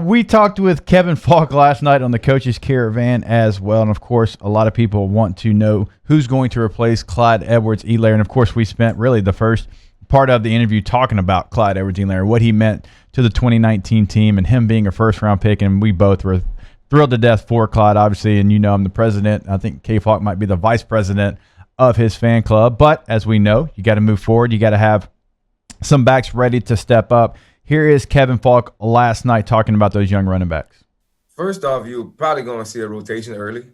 we talked with Kevin Faulk last night on the Coaches Caravan as well. And, of course, a lot of people want to know who's going to replace Clyde Edwards-Helaire. And, of course, we spent really the first part of the interview talking about Clyde Edwards-Helaire, what he meant to the 2019 team and him being a first-round pick. And we both were thrilled to death for Clyde, obviously. And, I'm the president. I think K. Faulk might be the vice president of his fan club. But, as we know, you got to move forward. You got to have some backs ready to step up. Here is Kevin Faulk last night talking about those young running backs. First off, you're probably going to see a rotation early,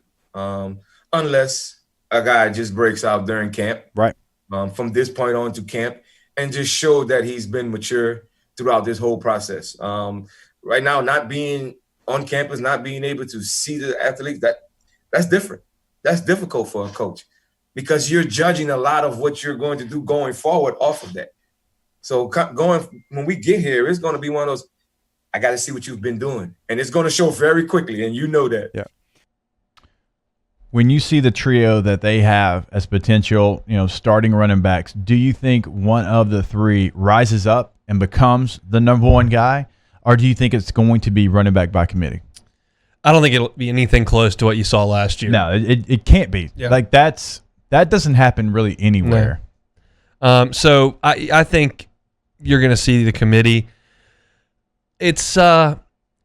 unless a guy just breaks out during camp. Right. From this point on to camp, and just show that he's been mature throughout this whole process. Right now, not being on campus, not being able to see the athletes, that's different. That's difficult for a coach because you're judging a lot of what you're going to do going forward off of that. So when we get here, it's going to be one of those, I got to see what you've been doing. And it's going to show very quickly, and you know that. Yeah. When you see the trio that they have as potential, starting running backs, do you think one of the three rises up and becomes the number one guy, or do you think it's going to be running back by committee? I don't think it'll be anything close to what you saw last year. No, it can't be. Yeah. That doesn't happen really anywhere. No. So I think you're going to see the committee. I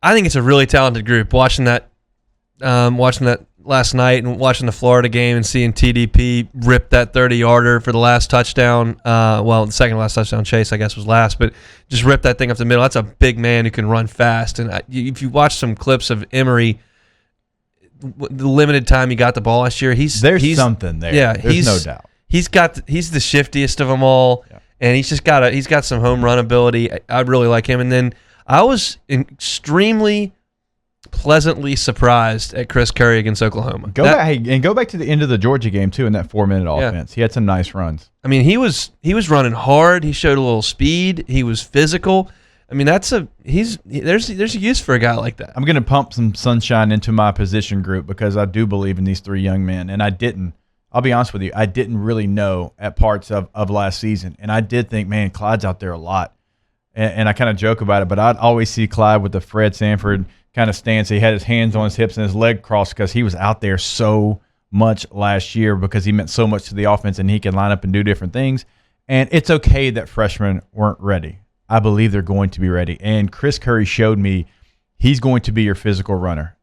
think it's a really talented group. Watching that last night and watching the Florida game and seeing TDP rip that 30-yarder for the last touchdown. The second last touchdown, Chase, I guess, was last, but just rip that thing up the middle. That's a big man who can run fast. And if you watch some clips of Emory, the limited time he got the ball last year, he's something there. Yeah, there's no doubt. He's the shiftiest of them all. Yeah. And he's got some home run ability. I really like him. And then I was extremely pleasantly surprised at Chris Curry against Oklahoma. Go back to the end of the Georgia game too in that 4-minute offense. He had some nice runs. I mean, he was running hard. He showed a little speed. He was physical. I mean, there's a use for a guy like that. I'm going to pump some sunshine into my position group because I do believe in these three young men, and I'll be honest with you, I didn't really know at parts of last season. And I did think, man, Clyde's out there a lot. And I kind of joke about it, but I'd always see Clyde with the Fred Sanford kind of stance. He had his hands on his hips and his leg crossed because he was out there so much last year because he meant so much to the offense and he could line up and do different things. And it's okay that freshmen weren't ready. I believe they're going to be ready. And Chris Curry showed me he's going to be your physical runner.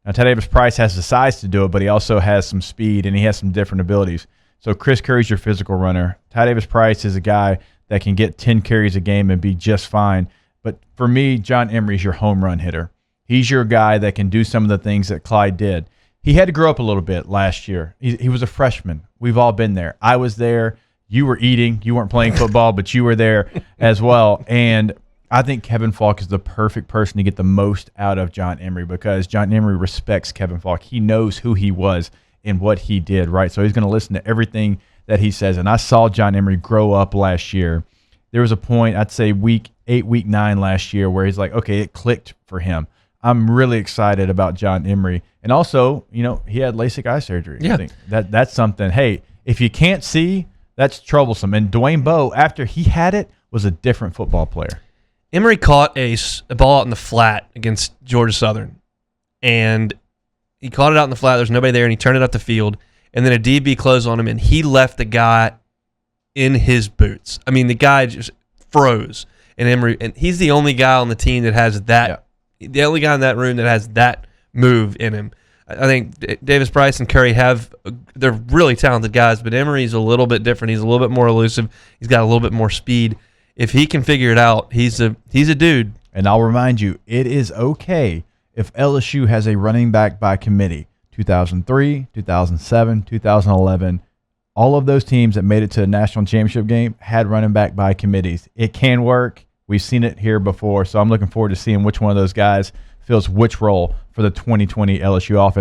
Now, Ty Davis-Price has the size to do it, but he also has some speed and he has some different abilities. So Chris Curry's your physical runner. Ty Davis-Price is a guy that can get 10 carries a game and be just fine. But for me, John Emery's your home run hitter. He's your guy that can do some of the things that Clyde did. He had to grow up a little bit last year. He was a freshman. We've all been there. I was there. You were eating. You weren't playing football, but you were there as well. And I think Kevin Faulk is the perfect person to get the most out of John Emery because John Emery respects Kevin Faulk. He knows who he was and what he did, right? So he's going to listen to everything that he says. And I saw John Emery grow up last year. There was a point, I'd say week 8, week 9 last year where he's like, okay, it clicked for him. I'm really excited about John Emery. And also, he had LASIK eye surgery. Yeah. I think that's something. Hey, if you can't see, that's troublesome. And Dwayne Bowe, after he had it, was a different football player. Emery caught a ball out in the flat against Georgia Southern. And he caught it out in the flat. There's nobody there, and he turned it up the field. And then a DB closed on him, and he left the guy in his boots. I mean, the guy just froze. And he's the only guy on the team that has that. Yeah. The only guy in that room that has that move in him. I think Davis-Price and Curry they're really talented guys, but Emery's a little bit different. He's a little bit more elusive. He's got a little bit more speed. If he can figure it out, he's a dude. And I'll remind you, it is okay if LSU has a running back by committee. 2003, 2007, 2011, all of those teams that made it to a national championship game had running back by committees. It can work. We've seen it here before, so I'm looking forward to seeing which one of those guys fills which role for the 2020 LSU offense.